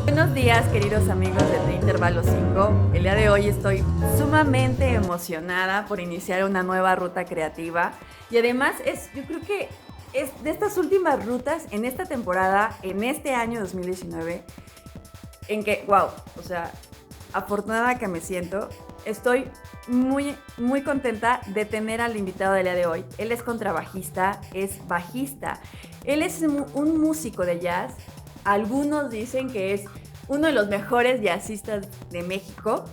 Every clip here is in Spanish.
Buenos días, queridos amigos de Intervalo 5. El día de hoy estoy sumamente emocionada por iniciar una nueva ruta creativa y además yo creo que es de estas últimas rutas en esta temporada, en este año 2019, en que, wow, o sea, afortunada que me siento, estoy muy contenta de tener al invitado del día de hoy. Él es contrabajista, es bajista, él es un músico de jazz. Algunos dicen que es uno de los mejores jazzistas de México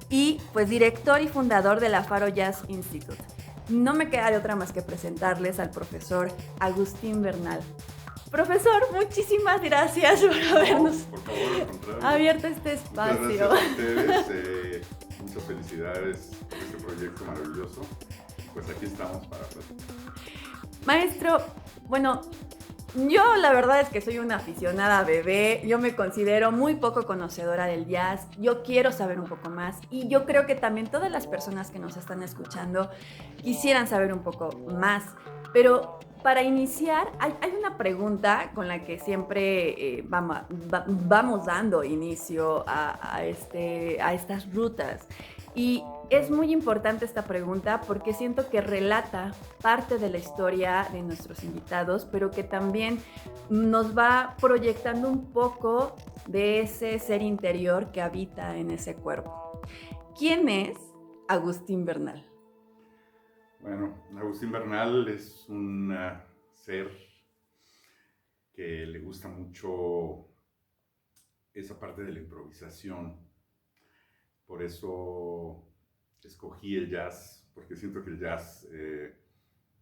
y pues director y fundador de la Faro Jazz Institute. No me queda de otra más que presentarles al profesor Agustín Bernal. Profesor, muchísimas gracias por habernos por favor, al contrario, abierto este espacio. Muchas gracias a ustedes, muchas felicidades por este proyecto maravilloso. Pues aquí estamos para platicar. Maestro, bueno, yo la verdad es que soy una aficionada bebé, yo me considero muy poco conocedora del jazz, yo quiero saber un poco más y yo creo que también todas las personas que nos están escuchando quisieran saber un poco más, pero para iniciar hay una pregunta con la que siempre vamos dando inicio a estas rutas. Y es muy importante esta pregunta porque siento que relata parte de la historia de nuestros invitados, pero que también nos va proyectando un poco de ese ser interior que habita en ese cuerpo. ¿Quién es Agustín Bernal? Bueno, Agustín Bernal es un ser que le gusta mucho esa parte de la improvisación. Por eso escogí el jazz, porque siento que el jazz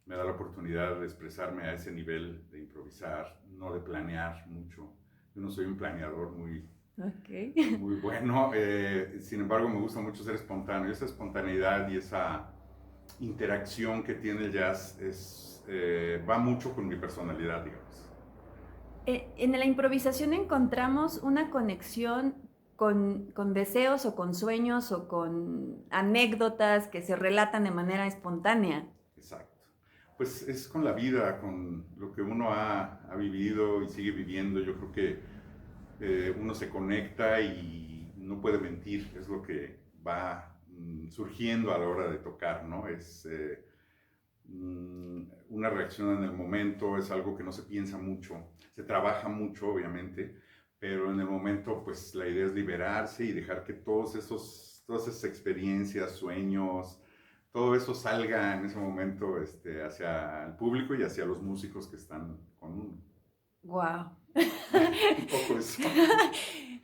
me da la oportunidad de expresarme a ese nivel, de improvisar, no de planear mucho. Yo no soy un planeador muy bueno, sin embargo me gusta mucho ser espontáneo. Esa espontaneidad y esa interacción que tiene el jazz va mucho con mi personalidad, digamos. En la improvisación encontramos una conexión con deseos o con sueños o con anécdotas que se relatan de manera espontánea. Exacto. Pues es con la vida, con lo que uno ha vivido y sigue viviendo. Yo creo que uno se conecta y no puede mentir, es lo que va surgiendo a la hora de tocar, ¿no? Es una reacción en el momento, es algo que no se piensa mucho, se trabaja mucho, obviamente, pero en el momento, pues la idea es liberarse y dejar que todas esas experiencias, sueños, todo eso salga en ese momento hacia el público y hacia los músicos que están con uno. ¡Wow! Un poco eso.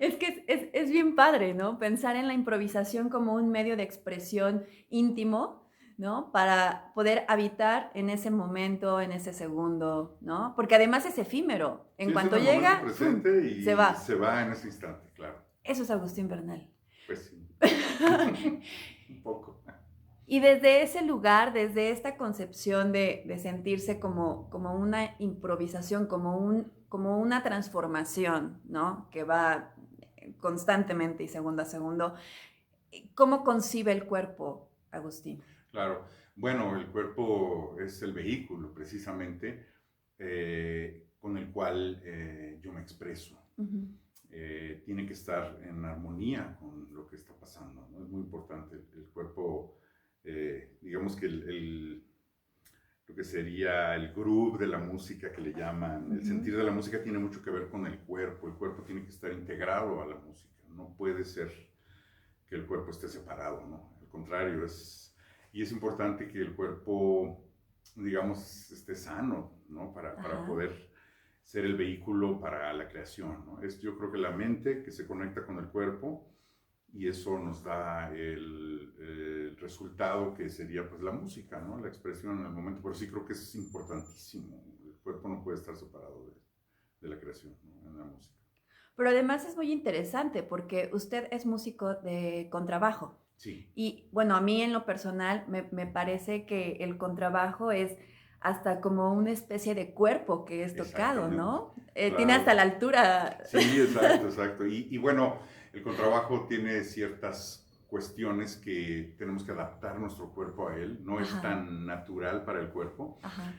Es que es bien padre, ¿no? Pensar en la improvisación como un medio de expresión íntimo, ¿no? Para poder habitar en ese momento, en ese segundo, ¿no? Porque además es efímero. En cuanto llega, presente y se va. Se va en ese instante, claro. Eso es Agustín Bernal. Pues sí. Un poco. Y desde ese lugar, desde esta concepción de sentirse como una improvisación, como una transformación, ¿no? Que va constantemente y segundo a segundo, ¿cómo concibe el cuerpo, Agustín? Claro. Bueno, el cuerpo es el vehículo, precisamente, con el cual yo me expreso. Uh-huh. Tiene que estar en armonía con lo que está pasando, ¿no? Es muy importante. El cuerpo, digamos que lo que sería el groove de la música que le llaman, uh-huh. El sentir de la música tiene mucho que ver con el cuerpo tiene que estar integrado a la música, no puede ser que el cuerpo esté separado, ¿no? Al contrario, es importante que el cuerpo, digamos, esté sano, ¿no? Para poder ser el vehículo para la creación, ¿no? Yo creo que la mente que se conecta con el cuerpo y eso nos da el resultado que sería pues la música, ¿no? La expresión en el momento, pero sí creo que es importantísimo. El cuerpo no puede estar separado de la creación, ¿no? En la música. Pero además es muy interesante porque usted es músico de contrabajo. Sí. Y bueno, a mí en lo personal me parece que el contrabajo es hasta como una especie de cuerpo que es tocado, ¿no? Claro. Tiene hasta la altura. Sí, exacto. Y bueno, el contrabajo tiene ciertas cuestiones que tenemos que adaptar nuestro cuerpo a él, no es Ajá. tan natural para el cuerpo. Ajá.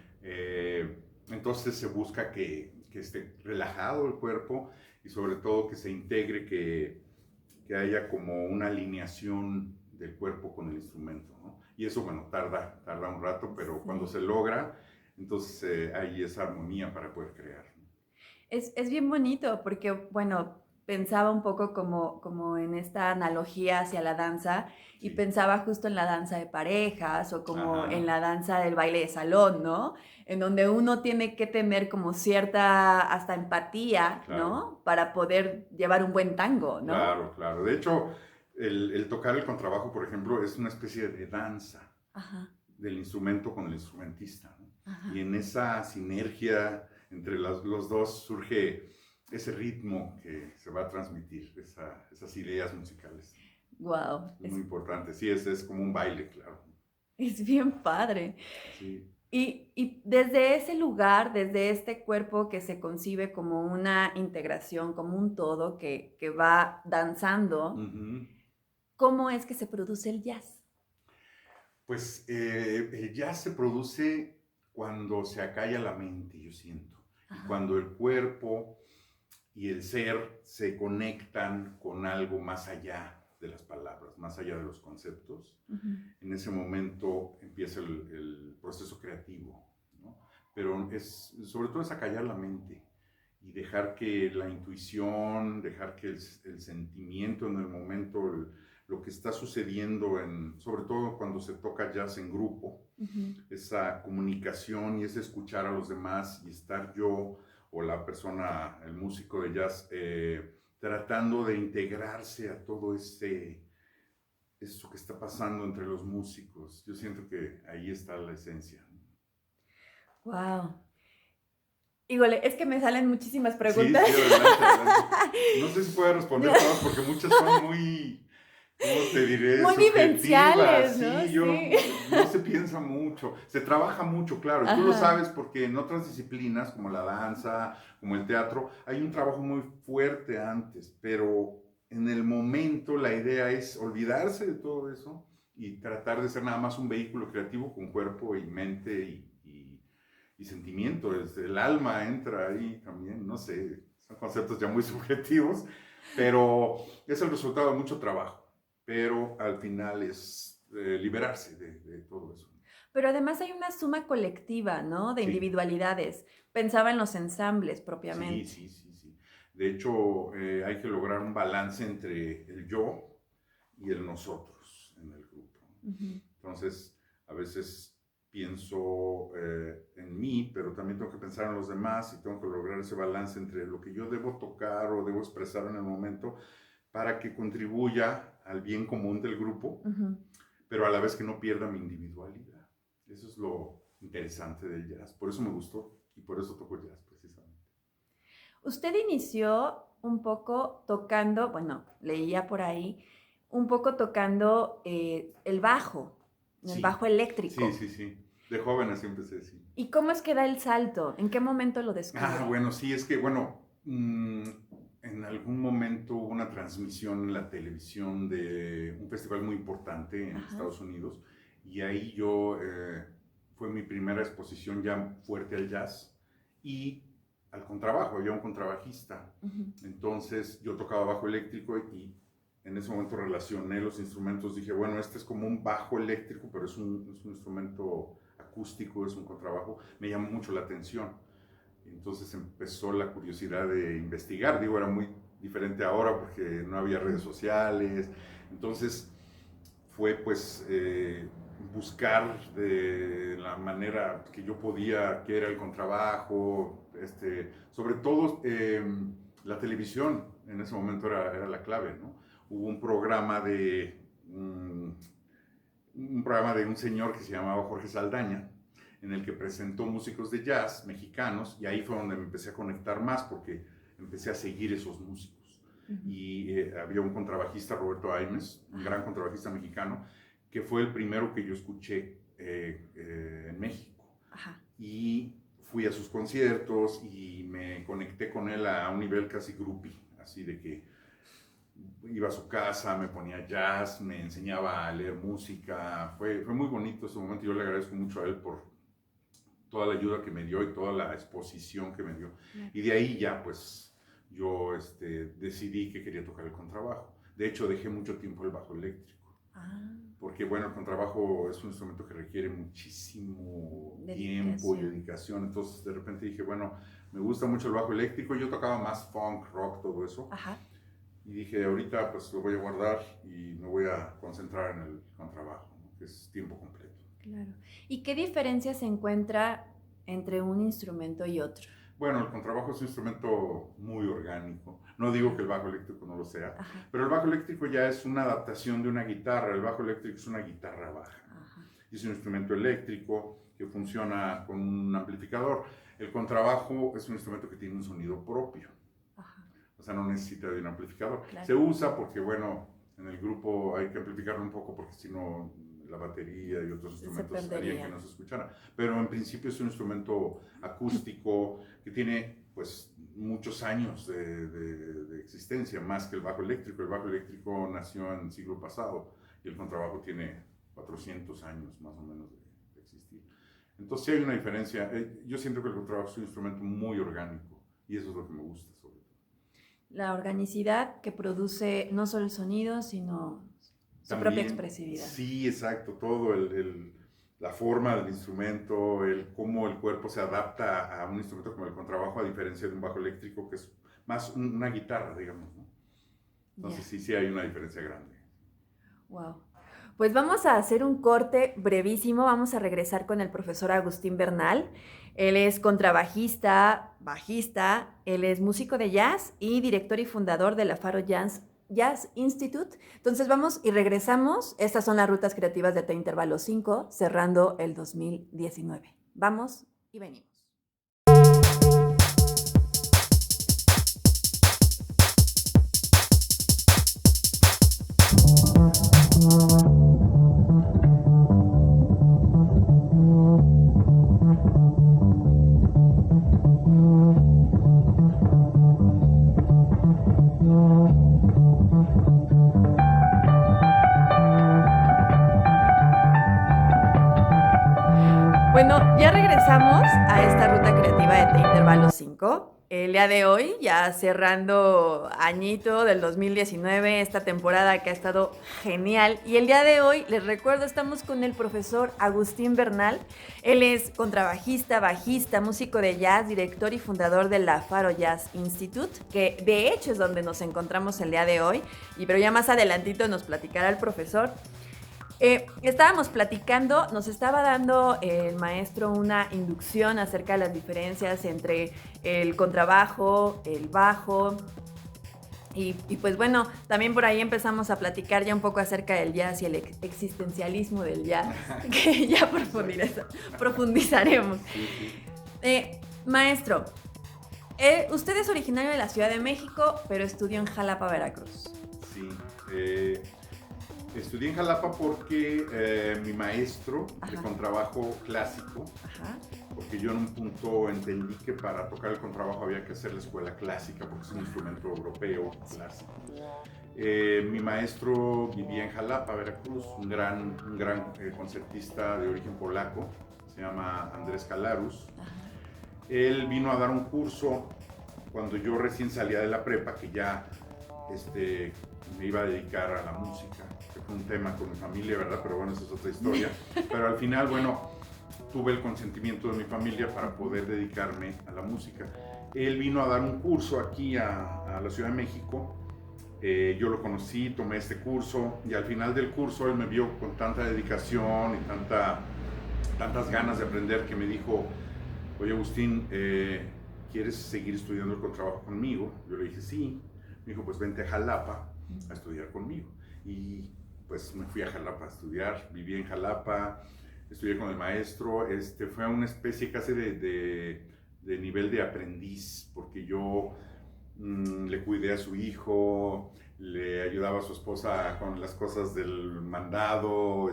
Entonces se busca que esté relajado el cuerpo y sobre todo que se integre, que haya como una alineación del cuerpo con el instrumento, ¿no? Y eso, bueno, tarda un rato, pero cuando se logra, entonces hay esa armonía para poder crear. Es bien bonito porque, bueno, pensaba un poco como en esta analogía hacia la danza y Sí. pensaba justo en la danza de parejas o como Ajá. en la danza del baile de salón, ¿no? En donde uno tiene que tener como cierta hasta empatía, Claro. ¿no? Para poder llevar un buen tango, ¿no? Claro, claro. De hecho, el tocar el contrabajo, por ejemplo, es una especie de danza Ajá, del instrumento con el instrumentista, ¿no? ajá. Y en esa sinergia entre los dos surge ese ritmo que se va a transmitir, esas ideas musicales. Wow, Es muy importante. Sí, es como un baile, claro. es bien padre. Sí. Y desde ese lugar, desde este cuerpo que se concibe como una integración, como un todo que va danzando, Ujú. ¿cómo es que se produce el jazz? Pues el jazz se produce cuando se acalla la mente, yo siento. Y Ajá, cuando el cuerpo y el ser se conectan con algo más allá de las palabras, más allá de los conceptos. ujú, En ese momento empieza el proceso creativo, ¿no? Pero sobre todo es acallar la mente y dejar que la intuición, dejar que el sentimiento en el momento, lo que está sucediendo, sobre todo cuando se toca jazz en grupo, ujú. esa comunicación y ese escuchar a los demás y estar yo o la persona, el músico de jazz, tratando de integrarse a todo eso que está pasando entre los músicos. Yo siento que ahí está la esencia. Wow. Híjole, es que me salen muchísimas Sí, preguntas. sí, adelante, adelante. No sé si puedo responder todas porque muchas son muy, ¿cómo te diré? Muy Subjetivas. vivenciales, ¿no? Sí, yo Sí. no se piensa mucho, se trabaja mucho, claro. Tú lo Ajá. sabes porque en otras disciplinas como la danza, como el teatro, hay un trabajo muy fuerte antes, pero en el momento la idea es olvidarse de todo eso y tratar de ser nada más un vehículo creativo con cuerpo y mente y sentimiento, el alma entra ahí también, no sé, son conceptos ya muy subjetivos, pero es el resultado de mucho trabajo, pero al final es liberarse de todo eso. Pero además hay una suma colectiva, ¿no? De Sí, individualidades. Pensaba en los ensambles sí, propiamente. sí, sí, sí. De hecho, hay que lograr un balance entre el yo y el nosotros en el grupo. Ujú. Entonces, a veces pienso en mí, pero también tengo que pensar en los demás y tengo que lograr ese balance entre lo que yo debo tocar o debo expresar en el momento para que contribuya al bien común del grupo, Ujú. pero a la vez que no pierda mi individualidad. Eso es lo interesante del jazz. Por eso me gustó y por eso toco jazz precisamente. Usted inició un poco tocando, bueno, leía por ahí, un poco tocando el Sí, bajo sí, eléctrico. sí, sí. De jóvenes siempre se decía. ¿Y cómo es que da el salto? ¿En qué momento lo Ah, descubre? bueno, sí, es que, bueno, en algún momento hubo una transmisión en la televisión de un festival muy importante en Ajá. Estados Unidos y ahí fue mi primera exposición ya fuerte al jazz y al contrabajo, había un contrabajista. Ujú. Entonces yo tocaba bajo eléctrico y en ese momento relacioné los instrumentos, dije, bueno, este es como un bajo eléctrico, pero es un instrumento acústico, es un contrabajo, me llamó mucho la atención. Entonces empezó la curiosidad de investigar. Digo, era muy diferente ahora porque no había redes sociales. Entonces fue pues buscar de la manera que yo podía, qué era el contrabajo, sobre todo la televisión en ese momento era la clave, ¿no? Hubo un programa de un señor que se llamaba Jorge Saldaña, en el que presentó músicos de jazz mexicanos, y ahí fue donde me empecé a conectar más, porque empecé a seguir esos músicos. Ujú. Y había un contrabajista, Roberto Aimes, un gran Ajá. contrabajista mexicano, que fue el primero que yo escuché en México. Ajá. Y fui a sus conciertos y me conecté con él a un nivel casi groupie, así de que iba a su casa, me ponía jazz, me enseñaba a leer música. Fue muy bonito ese momento. Yo le agradezco mucho a él por toda la ayuda que me dio y toda la exposición que me dio. Y de ahí ya, pues, yo decidí que quería tocar el contrabajo. De hecho, dejé mucho tiempo el bajo eléctrico. Porque, bueno, el contrabajo es un instrumento que requiere muchísimo tiempo y dedicación. Entonces, de repente dije, bueno, me gusta mucho el bajo eléctrico. Yo tocaba más funk, rock, todo eso. Ajá. Y dije, ahorita pues lo voy a guardar y me voy a concentrar en el contrabajo, ¿no? Que es tiempo completo. Claro. ¿Y qué diferencia se encuentra entre un instrumento y otro? Bueno, el contrabajo es un instrumento muy orgánico. No digo que el bajo eléctrico no lo sea, Ajá. pero el bajo eléctrico ya es una adaptación de una guitarra. El bajo eléctrico es una guitarra baja. Ajá. Es un instrumento eléctrico que funciona con un amplificador. El contrabajo es un instrumento que tiene un sonido propio. O sea, no necesita de un amplificador. Claro. Se usa porque, bueno, en el grupo hay que amplificarlo un poco porque si no la batería y otros instrumentos harían que no se escuchara. Pero en principio es un instrumento acústico que tiene, pues, muchos años de existencia, más que el bajo eléctrico. El bajo eléctrico nació en el siglo pasado y el contrabajo tiene 400 años más o menos de existir. Entonces sí hay una diferencia. Yo siento que el contrabajo es un instrumento muy orgánico y eso es lo que me gusta. La organicidad que produce no solo el sonido, sino su también, propia expresividad. Sí, exacto, todo, la forma del instrumento, cómo el cuerpo se adapta a un instrumento como el contrabajo, a diferencia de un bajo eléctrico, que es más una guitarra, digamos, ¿no? Entonces sí hay una diferencia grande. Wow. Pues vamos a hacer un corte brevísimo, vamos a regresar con el profesor Agustín Bernal. Él es contrabajista, bajista, él es músico de jazz y director y fundador de la Faro Jazz Institute. Entonces vamos y regresamos. Estas son las rutas creativas de T Intervalo 5, cerrando el 2019. Vamos y venimos. Bueno, ya regresamos a esta ruta creativa de T Intervalo 5. El día de hoy, ya cerrando añito del 2019, esta temporada que ha estado genial. Y el día de hoy, les recuerdo, estamos con el profesor Agustín Bernal. Él es contrabajista, bajista, músico de jazz, director y fundador de la Faro Jazz Institute, que de hecho es donde nos encontramos el día de hoy. Pero ya más adelantito nos platicará el profesor. Estábamos platicando, nos estaba dando el maestro una inducción acerca de las diferencias entre el contrabajo, el bajo y pues bueno, también por ahí empezamos a platicar ya un poco acerca del jazz y el existencialismo del jazz, que ya profundizaremos. Maestro, usted es originario de la Ciudad de México, pero estudió en Jalapa, Veracruz. Sí, estudié en Jalapa porque mi maestro de contrabajo clásico, porque yo en un punto entendí que para tocar el contrabajo había que hacer la escuela clásica porque es un instrumento europeo clásico. Mi maestro vivía en Jalapa, Veracruz, un gran concertista de origen polaco, se llama Andrés Kalarus. Él vino a dar un curso cuando yo recién salía de la prepa, que ya me iba a dedicar a la música, que fue un tema con mi familia, ¿verdad? Pero bueno, esa es otra historia. Pero al final, bueno, tuve el consentimiento de mi familia para poder dedicarme a la música. Él vino a dar un curso aquí a la Ciudad de México. Yo lo conocí, tomé este curso y al final del curso él me vio con tanta dedicación y tantas ganas de aprender que me dijo: oye, Agustín, ¿quieres seguir estudiando el contrabajo conmigo? Yo le dije sí. Me dijo, pues vente a Jalapa a estudiar conmigo. Y pues me fui a Jalapa a estudiar, viví en Jalapa, estudié con el maestro. Fue una especie casi de nivel de aprendiz, porque yo le cuidé a su hijo, le ayudaba a su esposa con las cosas del mandado,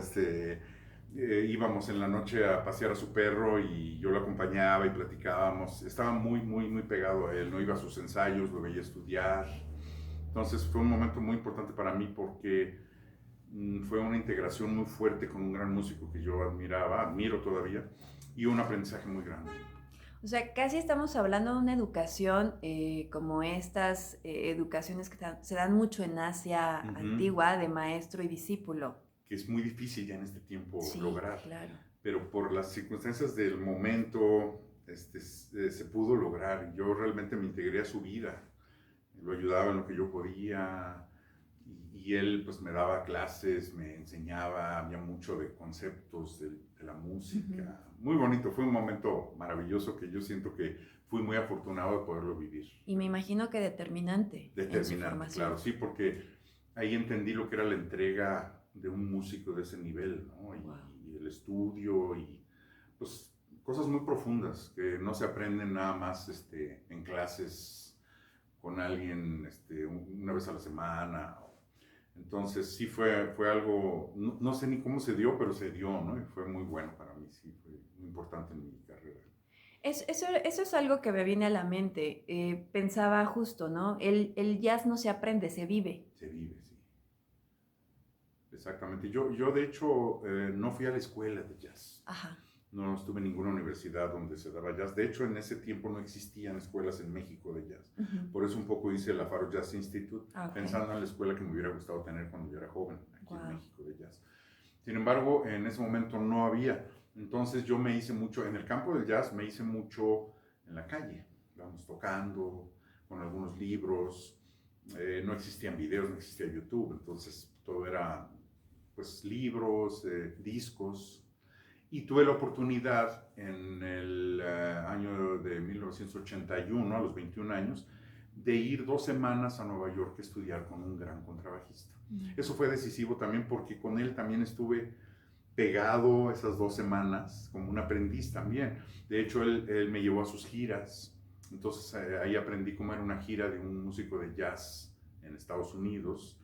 íbamos en la noche a pasear a su perro y yo lo acompañaba y platicábamos. Estaba muy pegado a él, no iba a sus ensayos, lo veía estudiar. Entonces fue un momento muy importante para mí porque fue una integración muy fuerte con un gran músico que yo admiro todavía, y un aprendizaje muy grande. O sea, casi estamos hablando de una educación como estas educaciones que se dan mucho en Asia antigua, de maestro y discípulo. Que es muy difícil ya en este tiempo Sí, lograr. Claro. Pero por las circunstancias del momento se pudo lograr. Yo realmente me integré a su vida, lo ayudaba en lo que yo podía, y él pues me daba clases, me enseñaba, había mucho de conceptos de la música. Muy bonito, fue un momento maravilloso que yo siento que fui muy afortunado de poderlo vivir. Y me imagino que determinante en su formación. Claro, sí, porque ahí entendí lo que era la entrega de un músico de ese nivel, ¿no? Y el estudio, y pues cosas muy profundas que no se aprenden nada más en clases con alguien una vez a la semana. Entonces sí fue algo, no sé ni cómo se dio, pero se dio, ¿no? Y fue muy bueno para mí, sí, fue muy importante en mi carrera. Eso es algo que me viene a la mente. Pensaba justo, ¿no? El jazz no se aprende, se vive. Se vive, sí. Exactamente. Yo de hecho, no fui a la escuela de jazz. Ajá. No estuve en ninguna universidad donde se daba jazz. De hecho, en ese tiempo no existían escuelas en México de jazz. Por eso un poco hice la Faro Jazz Institute, pensando en la escuela que me hubiera gustado tener cuando yo era joven aquí en México de jazz. Sin embargo, en ese momento no había. Entonces yo me hice mucho, en el campo del jazz me hice mucho en la calle. Íbamos tocando con algunos libros. No existían videos, no existía YouTube. Entonces todo era pues libros, discos. Y tuve la oportunidad en el año de 1981, a los 21 años, de ir 2 semanas a Nueva York a estudiar con un gran contrabajista. Eso fue decisivo también porque con él también estuve pegado esas 2 semanas como un aprendiz también. De hecho, él me llevó a sus giras. Entonces ahí aprendí cómo era una gira de un músico de jazz en Estados Unidos.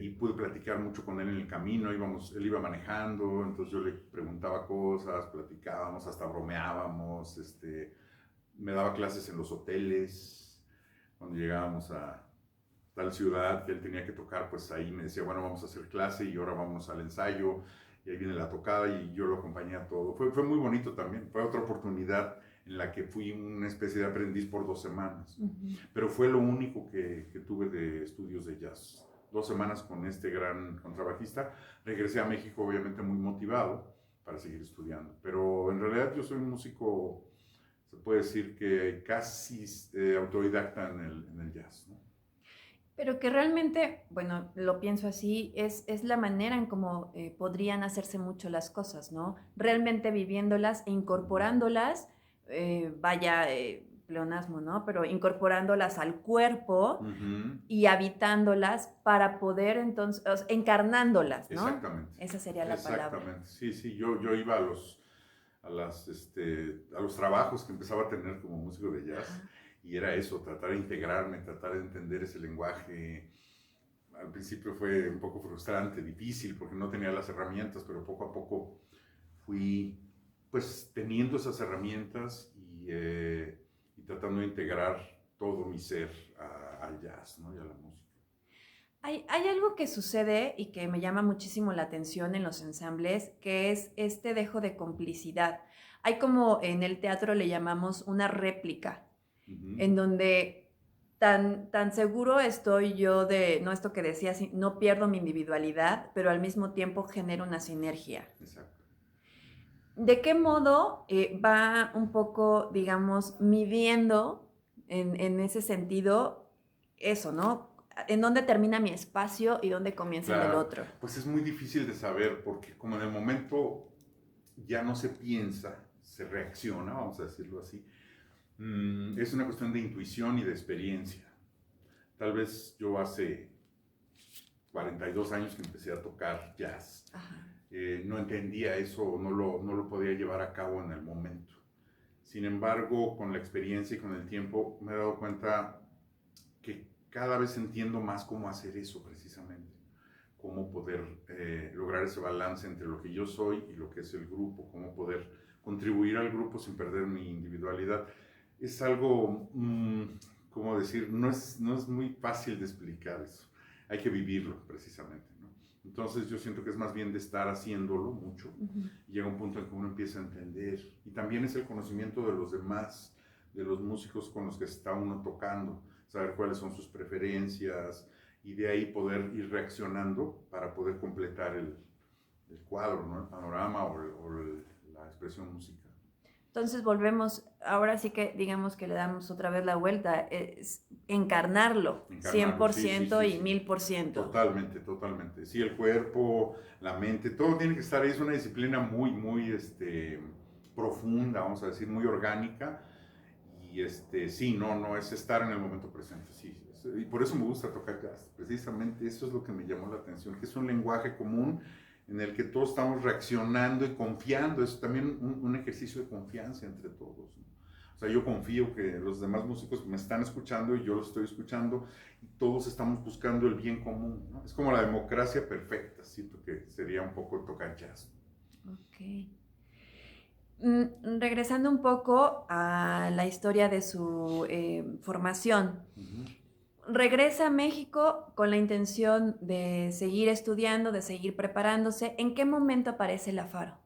Y pude platicar mucho con él en el camino. Él iba manejando, entonces yo le preguntaba cosas, platicábamos, hasta bromeábamos. Me daba clases en los hoteles. Cuando llegábamos a tal ciudad que él tenía que tocar, pues ahí me decía, bueno, vamos a hacer clase y ahora vamos al ensayo, y ahí viene la tocada, y yo lo acompañé a todo. Fue muy bonito también. Fue otra oportunidad en la que fui una especie de aprendiz por 2 semanas. Pero fue lo único que tuve de estudios de jazz. 2 semanas con este gran contrabajista. Regresé a México obviamente muy motivado para seguir estudiando. Pero en realidad yo soy un músico, se puede decir que casi autodidacta en el jazz, ¿no? Pero que realmente, bueno, lo pienso así, es la manera en cómo podrían hacerse mucho las cosas, ¿no? Realmente viviéndolas e incorporándolas, pleonasmo, ¿no? Pero incorporándolas al cuerpo y habitándolas para poder entonces, o sea, encarnándolas, ¿no? Exactamente. Esa sería la palabra. Exactamente, sí, yo iba a los trabajos que empezaba a tener como músico de jazz, y era eso, tratar de integrarme, tratar de entender ese lenguaje. Al principio fue un poco frustrante, difícil, porque no tenía las herramientas, pero poco a poco fui pues teniendo esas herramientas y tratando de integrar todo mi ser al jazz, ¿no? Y a la música. Hay algo que sucede y que me llama muchísimo la atención en los ensambles, que es este dejo de complicidad. Hay como en el teatro le llamamos una réplica, en donde tan seguro estoy yo de, no esto que decía, no pierdo mi individualidad, pero al mismo tiempo genero una sinergia. Exacto. ¿De qué modo va un poco, digamos, midiendo en ese sentido eso, ¿no? ¿En dónde termina mi espacio y dónde comienza el del otro? Pues es muy difícil de saber, porque como en el momento ya no se piensa, se reacciona, vamos a decirlo así. Es una cuestión de intuición y de experiencia. Tal vez yo hace 42 años que empecé a tocar jazz. No entendía eso, no lo podía llevar a cabo en el momento. Sin embargo, con la experiencia y con el tiempo me he dado cuenta que cada vez entiendo más cómo hacer eso precisamente. Cómo poder lograr ese balance entre lo que yo soy y lo que es el grupo, cómo poder contribuir al grupo sin perder mi individualidad. Es algo ¿cómo decir? No es muy fácil de explicar eso. Hay que vivirlo, precisamente, ¿no? Entonces yo siento que es más bien de estar haciéndolo mucho, y llega un punto en que uno empieza a entender. Y también es el conocimiento de los demás, de los músicos con los que está uno tocando, saber cuáles son sus preferencias, y de ahí poder ir reaccionando para poder completar el cuadro, ¿no? El panorama o la expresión musical. Entonces volvemos, ahora sí que digamos que le damos otra vez la vuelta, es encarnarlo 100% sí, y 1000%. Totalmente, totalmente. Sí, el cuerpo, la mente, todo tiene que estar ahí. Es una disciplina muy, muy profunda, vamos a decir, muy orgánica. Y sí, no es estar en el momento presente, sí. Y por eso me gusta tocar jazz. Precisamente eso es lo que me llamó la atención, que es un lenguaje común en el que todos estamos reaccionando y confiando. Es también un ejercicio de confianza entre todos, ¿no? O sea, yo confío que los demás músicos me están escuchando y yo los estoy escuchando, y todos estamos buscando el bien común, ¿no? Es como la democracia perfecta, siento que sería un poco tocar jazz. Ok. Regresando un poco a la historia de su formación. Regresa a México con la intención de seguir estudiando, de seguir preparándose. ¿En qué momento aparece la Faro?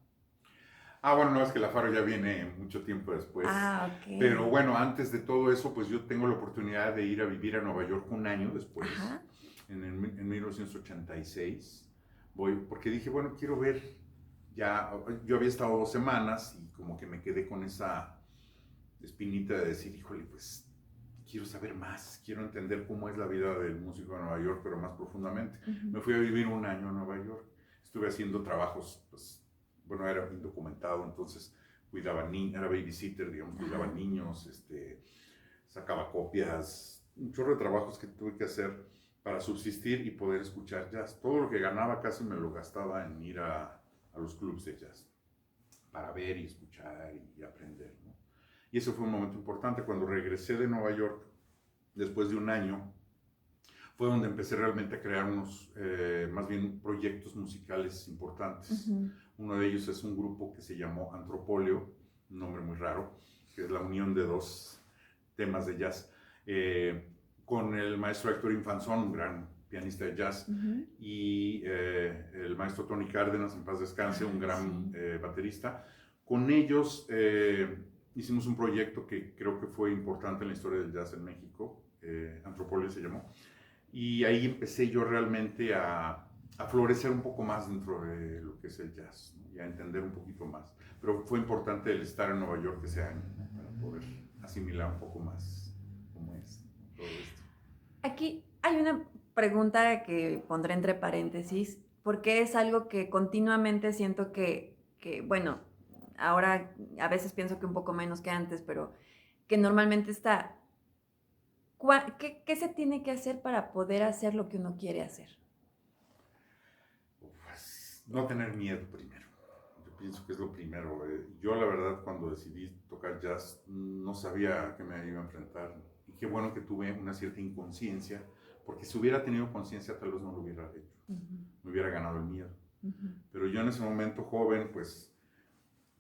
Bueno, no, es que la Faro ya viene mucho tiempo después. Ok. Pero bueno, antes de todo eso, pues yo tengo la oportunidad de ir a vivir a Nueva York un año después, en 1986. Voy, porque dije, bueno, quiero ver, yo había estado 2 semanas y como que me quedé con esa espinita de decir, híjole, pues quiero saber más, quiero entender cómo es la vida del músico de Nueva York, pero más profundamente. Me fui a vivir un año a Nueva York. Estuve haciendo trabajos, pues, bueno, era indocumentado, entonces cuidaba niños, era babysitter, digamos, cuidaba niños, sacaba copias, un chorro de trabajos que tuve que hacer para subsistir y poder escuchar jazz. Todo lo que ganaba casi me lo gastaba en ir a los clubs de jazz, para ver y escuchar y aprender, ¿no? Y eso fue un momento importante. Cuando regresé de Nueva York, después de un año, fue donde empecé realmente a crear unos, más bien, proyectos musicales importantes. Uno de ellos es un grupo que se llamó Antropóleo, un nombre muy raro, que es la unión de 2 temas de jazz, con el maestro Héctor Infanzón, un gran pianista de jazz, y el maestro Tony Cárdenas, en paz descanse, un gran baterista. Con ellos hicimos un proyecto que creo que fue importante en la historia del jazz en México, Antropóleo se llamó, y ahí empecé yo realmente a florecer un poco más dentro de lo que es el jazz, ¿no? Y a entender un poquito más. Pero fue importante el estar en Nueva York ese año, ¿no? Para poder asimilar un poco más cómo es, ¿no? Todo esto. Aquí hay una pregunta que pondré entre paréntesis, porque es algo que continuamente siento que, bueno, ahora a veces pienso que un poco menos que antes, pero que normalmente está. ¿Qué se tiene que hacer para poder hacer lo que uno quiere hacer? Pues, no tener miedo primero. Yo pienso que es lo primero. Yo, la verdad, cuando decidí tocar jazz, no sabía a qué me iba a enfrentar. Y qué bueno que tuve una cierta inconsciencia, porque si hubiera tenido conciencia, tal vez no lo hubiera hecho. Me hubiera ganado el miedo. Pero yo en ese momento joven, pues,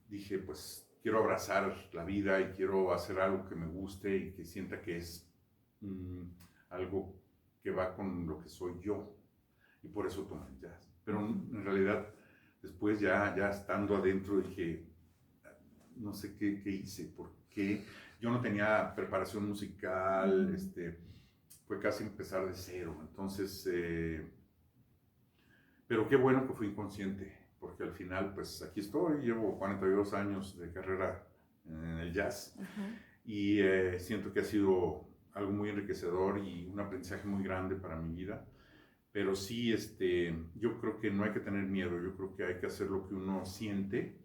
dije, pues, quiero abrazar la vida y quiero hacer algo que me guste y que sienta que es algo que va con lo que soy yo, y por eso tomé el jazz. Pero en realidad después ya estando adentro dije, no sé qué hice, porque yo no tenía preparación musical, fue casi empezar de cero. Entonces, pero qué bueno que fui inconsciente, porque al final pues aquí estoy, llevo 42 años de carrera en el jazz, y siento que ha sido algo muy enriquecedor y un aprendizaje muy grande para mi vida. Pero sí, yo creo que no hay que tener miedo, yo creo que hay que hacer lo que uno siente,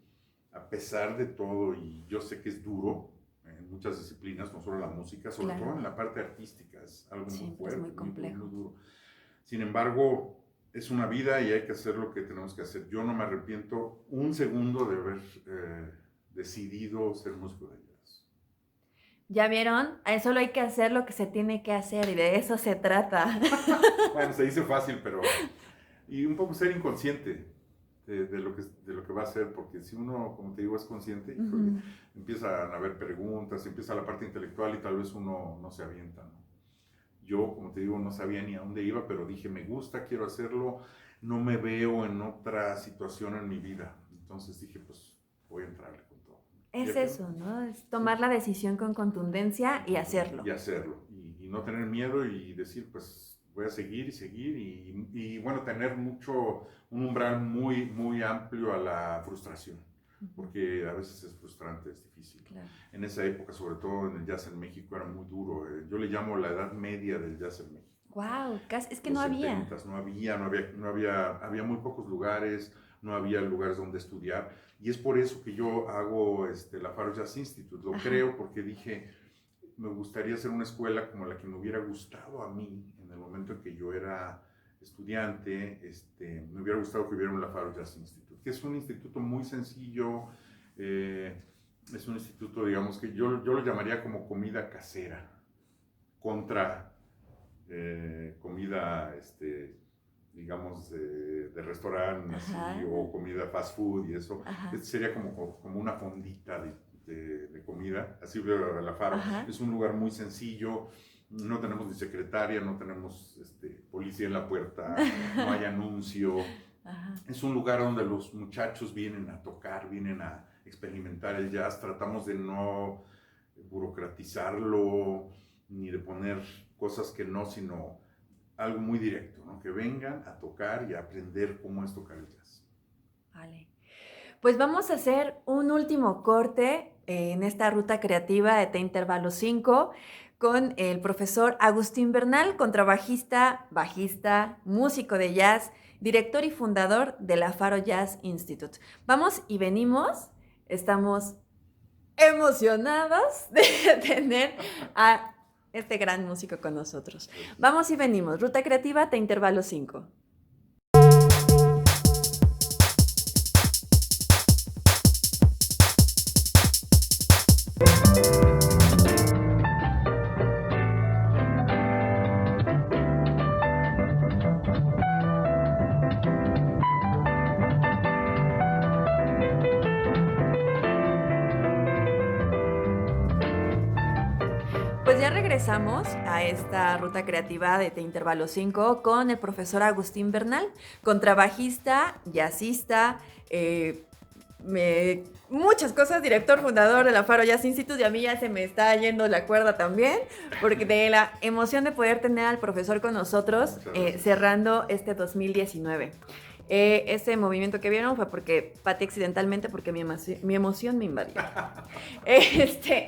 a pesar de todo, y yo sé que es duro en muchas disciplinas, no solo la música, sobre todo en la parte artística, es algo muy fuerte, es muy complejo. muy duro. Sin embargo, es una vida y hay que hacer lo que tenemos que hacer. Yo no me arrepiento un segundo de haber decidido ser músico de jazz. ¿Ya vieron? Solo hay que hacer lo que se tiene que hacer y de eso se trata. Bueno, se dice fácil, pero... Y un poco ser inconsciente, de lo que va a ser, porque si uno, como te digo, es consciente, empiezan a haber preguntas, empieza la parte intelectual y tal vez uno no se avienta, ¿no? Yo, como te digo, no sabía ni a dónde iba, pero dije, me gusta, quiero hacerlo, no me veo en otra situación en mi vida. Entonces dije, pues voy a entrarle con todo. Es eso, ¿no? Es tomar la decisión con contundencia y hacerlo. Y hacerlo, y no tener miedo y decir, pues voy a seguir y seguir, y bueno, tener un umbral muy, muy amplio a la frustración, porque a veces es frustrante, es difícil. Claro. En esa época, sobre todo en el jazz en México, era muy duro. Yo le llamo la edad media del jazz en México. Wow, es que Los no había. 70s, había muy pocos lugares, no había lugares donde estudiar, y es por eso que yo hago la Faro Jazz Institute. Lo creo porque dije, me gustaría hacer una escuela como la que me hubiera gustado a mí en el momento en que yo era estudiante. Me hubiera gustado que hubiera un La Faro Jazz Institute, que es un instituto muy sencillo. Es un instituto, digamos, que yo lo llamaría como comida casera contra comida, digamos, de restaurante, así, o comida fast food y eso. Sería como una fondita de comida, así veo la Faro. Es un lugar muy sencillo, no tenemos ni secretaria, no tenemos policía en la puerta, no hay anuncio. Es un lugar donde los muchachos vienen a tocar, vienen a experimentar el jazz. Tratamos de no burocratizarlo, ni de poner cosas que no, sino algo muy directo, ¿no? Que vengan a tocar y a aprender cómo es tocar el jazz. Vale. Pues vamos a hacer un último corte en esta ruta creativa de T-Intervalo 5 con el profesor Agustín Bernal, contrabajista, bajista, músico de jazz, director y fundador de la Faro Jazz Institute. Vamos y venimos, estamos emocionados de tener a este gran músico con nosotros. Vamos y venimos, ruta creativa T-Intervalo 5. Pues ya regresamos a esta ruta creativa de T-Intervalo 5 con el profesor Agustín Bernal, contrabajista, jazzista, muchas cosas, director, fundador de la Faro Jazz Institute, y a mí ya se me está yendo la cuerda también, porque de la emoción de poder tener al profesor con nosotros cerrando este 2019. Ese movimiento que vieron fue porque Pati accidentalmente, porque mi emoción me invadió.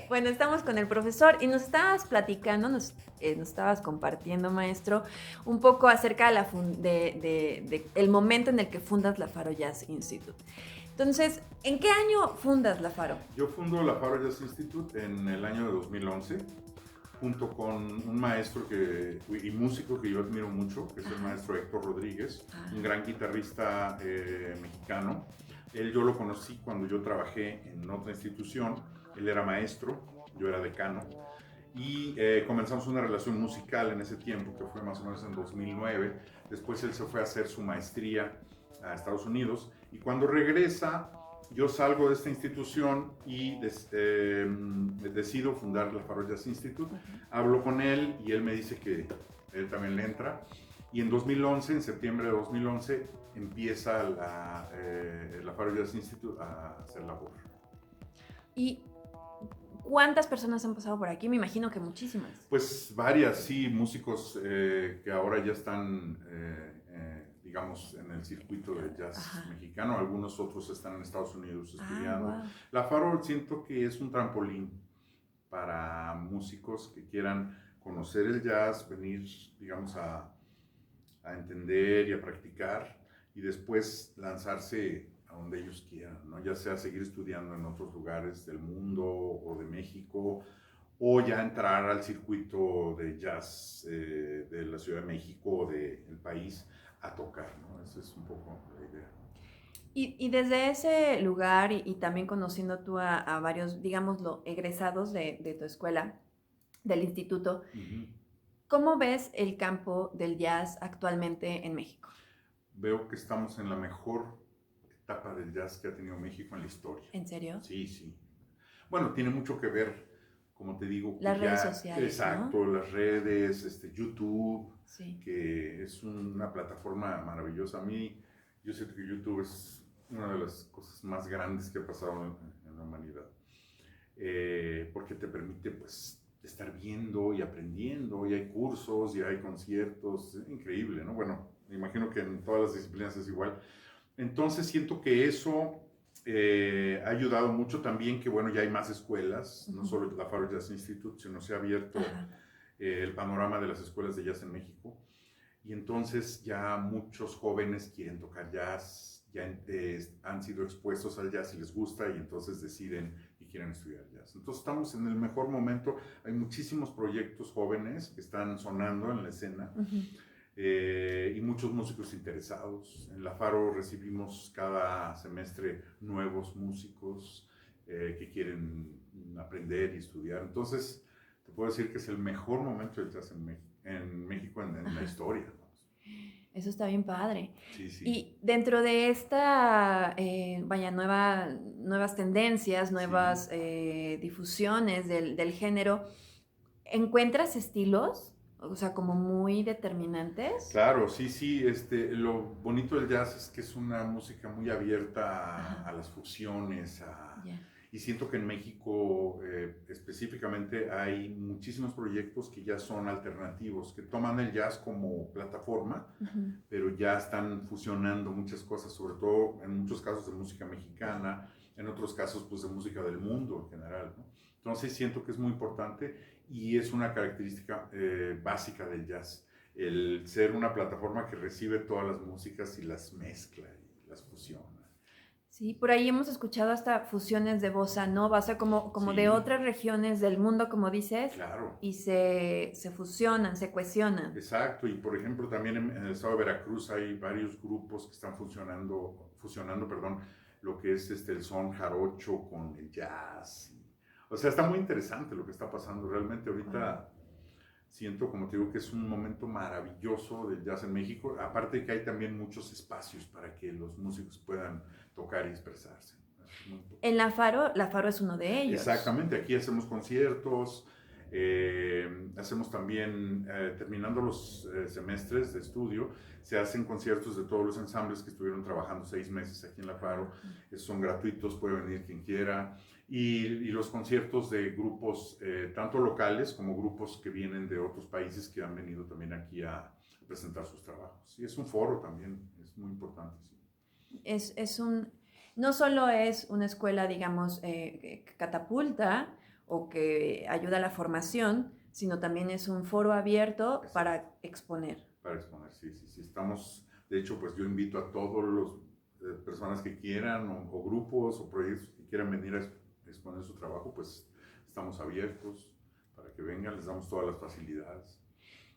Bueno, estamos con el profesor y nos estabas platicando, nos estabas compartiendo, maestro, un poco acerca de el momento en el que fundas la Faro Jazz Institute. Entonces, ¿en qué año fundas la Faro? Yo fundo la Faro Jazz Institute en el año de 2011, junto con un maestro y músico que yo admiro mucho, que es el maestro Héctor Rodríguez, un gran guitarrista mexicano. Yo lo conocí cuando yo trabajé en otra institución. Él era maestro, yo era decano, y comenzamos una relación musical en ese tiempo, que fue más o menos en 2009. Después él se fue a hacer su maestría a Estados Unidos, y cuando regresa, yo salgo de esta institución y decido fundar la Faro Jazz Institute. Hablo con él y él me dice que él también le entra. Y en 2011, en septiembre de 2011, empieza la Faro Jazz Institute a hacer labor. ¿Y cuántas personas han pasado por aquí? Me imagino que muchísimas. Pues varias, sí, músicos que ahora ya están digamos, en el circuito del jazz mexicano. Algunos otros están en Estados Unidos estudiando. Wow. La Faro siento que es un trampolín para músicos que quieran conocer el jazz, venir, digamos, a entender y a practicar, y después lanzarse a donde ellos quieran, ¿no? Ya sea seguir estudiando en otros lugares del mundo o de México, o ya entrar al circuito de jazz de la Ciudad de México o del país a tocar, ¿no? Esa es un poco la idea. Y desde ese lugar y también conociendo tú a varios, digámoslo, egresados de tu escuela, del instituto, ¿cómo ves el campo del jazz actualmente en México? Veo que estamos en la mejor etapa del jazz que ha tenido México en la historia. ¿En serio? Sí, sí. Bueno, tiene mucho que ver, como te digo, las redes sociales, exacto, ¿no? las redes, YouTube, Sí. que es una plataforma maravillosa. A mí, yo siento que YouTube es una de las cosas más grandes que ha pasado en la humanidad, porque te permite, pues, estar viendo y aprendiendo, y hay cursos, y hay conciertos, es increíble, ¿no? Bueno, me imagino que en todas las disciplinas es igual. Entonces siento que eso ha ayudado mucho también, que bueno, ya hay más escuelas, no solo la Faro Jazz Institute, sino se ha abierto el panorama de las escuelas de jazz en México. Y entonces ya muchos jóvenes quieren tocar jazz, ya han sido expuestos al jazz y les gusta, y entonces deciden y quieren estudiar jazz. Entonces estamos en el mejor momento, hay muchísimos proyectos jóvenes que están sonando en la escena. Y muchos músicos interesados. En la Faro recibimos cada semestre nuevos músicos que quieren aprender y estudiar. Entonces, te puedo decir que es el mejor momento del jazz en México en la historia, ¿no? Eso está bien padre. Sí, sí. Y dentro de esta, nuevas tendencias, nuevas difusiones del género, ¿encuentras estilos? O sea, como muy determinantes. Claro, sí, sí. Lo bonito del jazz es que es una música muy abierta a las fusiones, y siento que en México específicamente hay muchísimos proyectos que ya son alternativos, que toman el jazz como plataforma, pero ya están fusionando muchas cosas, sobre todo en muchos casos de música mexicana, en otros casos pues de música del mundo en general, ¿no? Entonces siento que es muy importante y es una característica básica del jazz, el ser una plataforma que recibe todas las músicas y las mezcla y las fusiona. Sí, por ahí hemos escuchado hasta fusiones de bossa nova, o sea, como de otras regiones del mundo, como dices. Claro. Y se fusionan, se cohesionan. Exacto, y por ejemplo también en el estado de Veracruz hay varios grupos que están fusionando, lo que es el son jarocho con el jazz. O sea, está muy interesante lo que está pasando. Realmente ahorita siento, como te digo, que es un momento maravilloso del jazz en México. Aparte de que hay también muchos espacios para que los músicos puedan tocar y expresarse. En la Faro es uno de ellos. Exactamente, aquí hacemos conciertos, hacemos también, terminando los semestres de estudio, se hacen conciertos de todos los ensambles que estuvieron trabajando 6 meses aquí en la Faro. Son gratuitos, puede venir quien quiera. Y los conciertos de grupos, tanto locales como grupos que vienen de otros países que han venido también aquí a presentar sus trabajos. Y es un foro también, es muy importante. Sí. No solo es una escuela, digamos, que catapulta o que ayuda a la formación, sino también es un foro abierto para exponer. Para exponer, sí, sí, sí. Estamos, de hecho, pues yo invito a todas las personas que quieran, o grupos o proyectos que quieran venir a exponer su trabajo, pues estamos abiertos para que vengan, les damos todas las facilidades.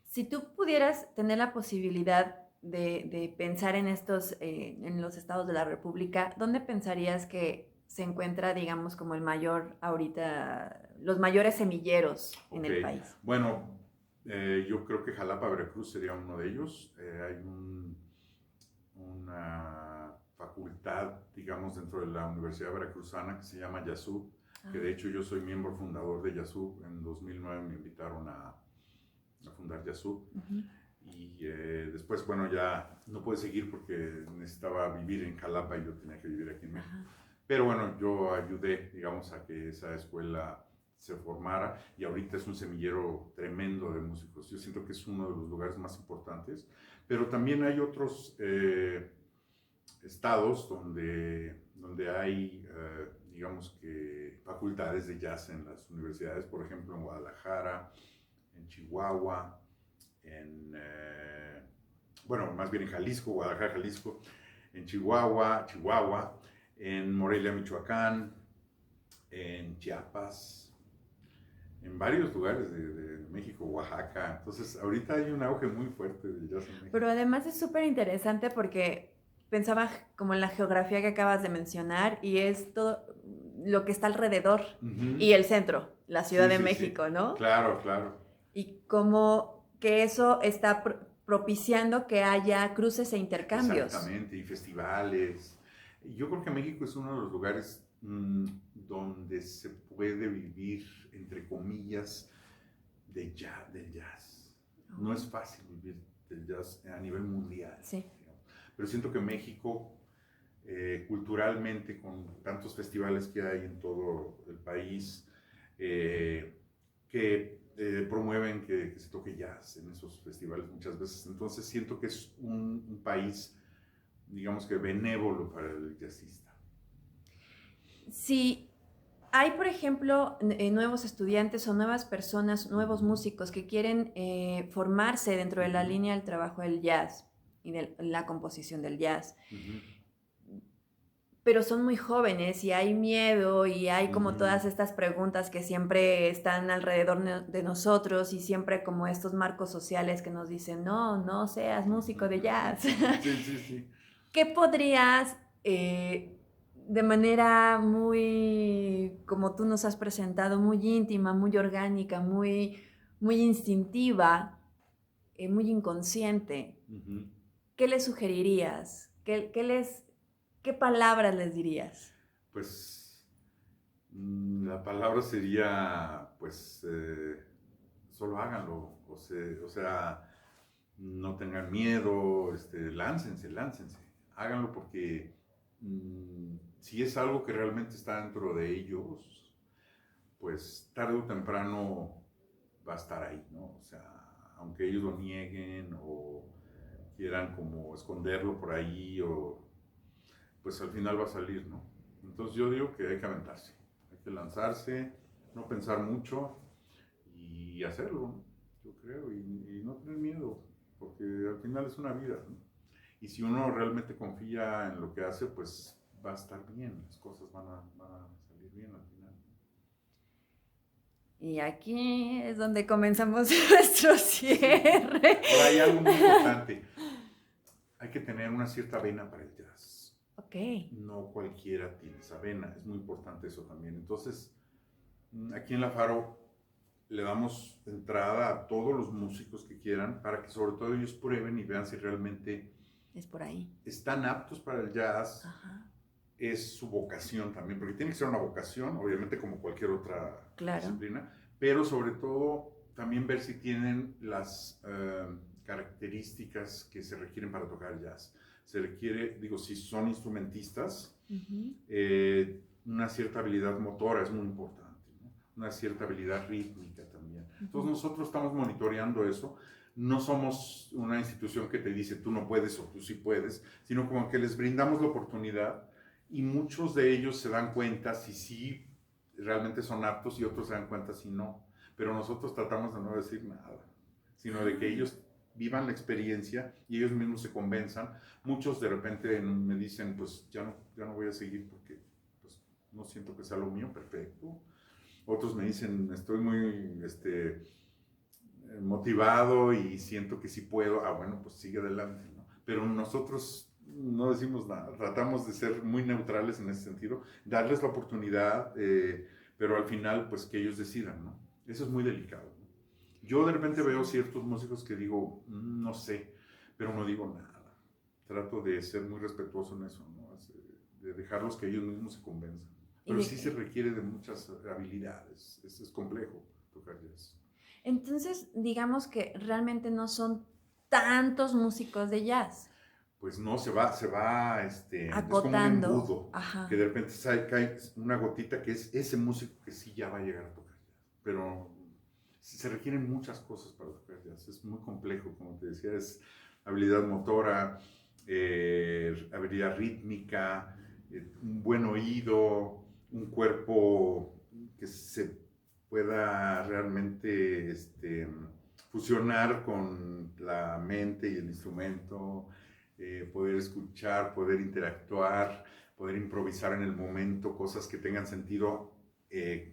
Si tú pudieras tener la posibilidad de pensar en en los estados de la República, ¿dónde pensarías que se encuentra, digamos, como los mayores semilleros en el país? Bueno, yo creo que Jalapa, Veracruz sería uno de ellos. Hay una facultad, digamos, dentro de la Universidad Veracruzana que se llama YASUB, que de hecho yo soy miembro fundador de YASUB. En 2009 me invitaron a fundar YASUB. Y después, bueno, ya no pude seguir porque necesitaba vivir en Jalapa y yo tenía que vivir aquí en México. Pero bueno, yo ayudé, digamos, a que esa escuela se formara, y ahorita es un semillero tremendo de músicos. Yo siento que es uno de los lugares más importantes, pero también hay otros estados donde hay, digamos que, facultades de jazz en las universidades, por ejemplo, en Guadalajara, en Chihuahua, más bien en Jalisco, Guadalajara, Jalisco, en Chihuahua, en Morelia, Michoacán, en Chiapas, en varios lugares de México, Oaxaca. Entonces, ahorita hay un auge muy fuerte del jazz en México. Pero además es súper interesante porque pensaba como en la geografía que acabas de mencionar, y es todo lo que está alrededor y el centro, la Ciudad de México, ¿no? Claro, claro. Y como que eso está propiciando que haya cruces e intercambios. Exactamente, y festivales. Yo creo que México es uno de los lugares donde se puede vivir, entre comillas, del jazz. No es fácil vivir del jazz a nivel mundial, Sí. digamos. Pero siento que México, culturalmente, con tantos festivales que hay en todo el país, que promueven que se toque jazz en esos festivales muchas veces. Entonces siento que es un país, digamos que benévolo para el jazzista. Si hay, por ejemplo, nuevos estudiantes o nuevas personas, nuevos músicos que quieren formarse dentro de la línea del trabajo del jazz y de la composición del jazz, pero son muy jóvenes y hay miedo y hay como todas estas preguntas que siempre están alrededor de nosotros y siempre como estos marcos sociales que nos dicen, no, no seas músico de jazz. Sí, sí, sí. ¿Qué podrías, de manera muy, como tú nos has presentado, muy íntima, muy orgánica, muy instintiva, muy inconsciente, qué les sugerirías? ¿Qué palabras les dirías? Pues la palabra sería, pues, solo háganlo, o sea, no tengan miedo, láncense, láncense, háganlo porque si es algo que realmente está dentro de ellos, pues tarde o temprano va a estar ahí, ¿no? O sea, aunque ellos lo nieguen o quieran como esconderlo por ahí, o pues al final va a salir, ¿no? Entonces yo digo que hay que aventarse, hay que lanzarse, no pensar mucho y hacerlo, ¿no? Yo creo, y no tener miedo, porque al final es una vida, ¿no? Y si uno realmente confía en lo que hace, pues va a estar bien, las cosas van a salir bien al final. Y aquí es donde comenzamos nuestro cierre. Ahora hay algo muy importante, hay que tener una cierta vena para el jazz. Ok. No cualquiera tiene esa vena, es muy importante eso también. Entonces, aquí en La Faro le damos entrada a todos los músicos que quieran para que sobre todo ellos prueben y vean si realmente Es por ahí. están aptos para el jazz. Ajá. Es su vocación también, porque tiene que ser una vocación, obviamente como cualquier otra Claro. disciplina, pero sobre todo también ver si tienen las características que se requieren para tocar jazz. Se requiere, digo, si son instrumentistas, una cierta habilidad motora es muy importante, ¿no? Una cierta habilidad rítmica también. Entonces nosotros estamos monitoreando eso. No somos una institución que te dice tú no puedes o tú sí puedes, sino como que les brindamos la oportunidad y muchos de ellos se dan cuenta si sí realmente son aptos y otros se dan cuenta si no. Pero nosotros tratamos de no decir nada, sino de que ellos vivan la experiencia y ellos mismos se convenzan. Muchos de repente me dicen, pues ya no voy a seguir porque pues, no siento que sea lo mío, perfecto. Otros me dicen, estoy muy motivado y siento que sí puedo, bueno, pues sigue adelante, ¿no? Pero nosotros no decimos nada, tratamos de ser muy neutrales en ese sentido, darles la oportunidad, pero al final, pues que ellos decidan, ¿no? Eso es muy delicado, ¿no? Yo de repente veo ciertos músicos que digo, no sé, pero no digo nada. Trato de ser muy respetuoso en eso, ¿no? De dejarlos que ellos mismos se convenzan. Pero sí se requiere de muchas habilidades, es complejo tocar jazz. Entonces, digamos que realmente no son tantos músicos de jazz. Pues no, se va acotando. Es como un embudo. Ajá. Que de repente cae una gotita que es ese músico que sí ya va a llegar a tocar jazz. Pero se requieren muchas cosas para tocar jazz. Es muy complejo, como te decía, es habilidad motora, habilidad rítmica, un buen oído, un cuerpo que se pueda realmente fusionar con la mente y el instrumento, poder escuchar, poder interactuar, poder improvisar en el momento, cosas que tengan sentido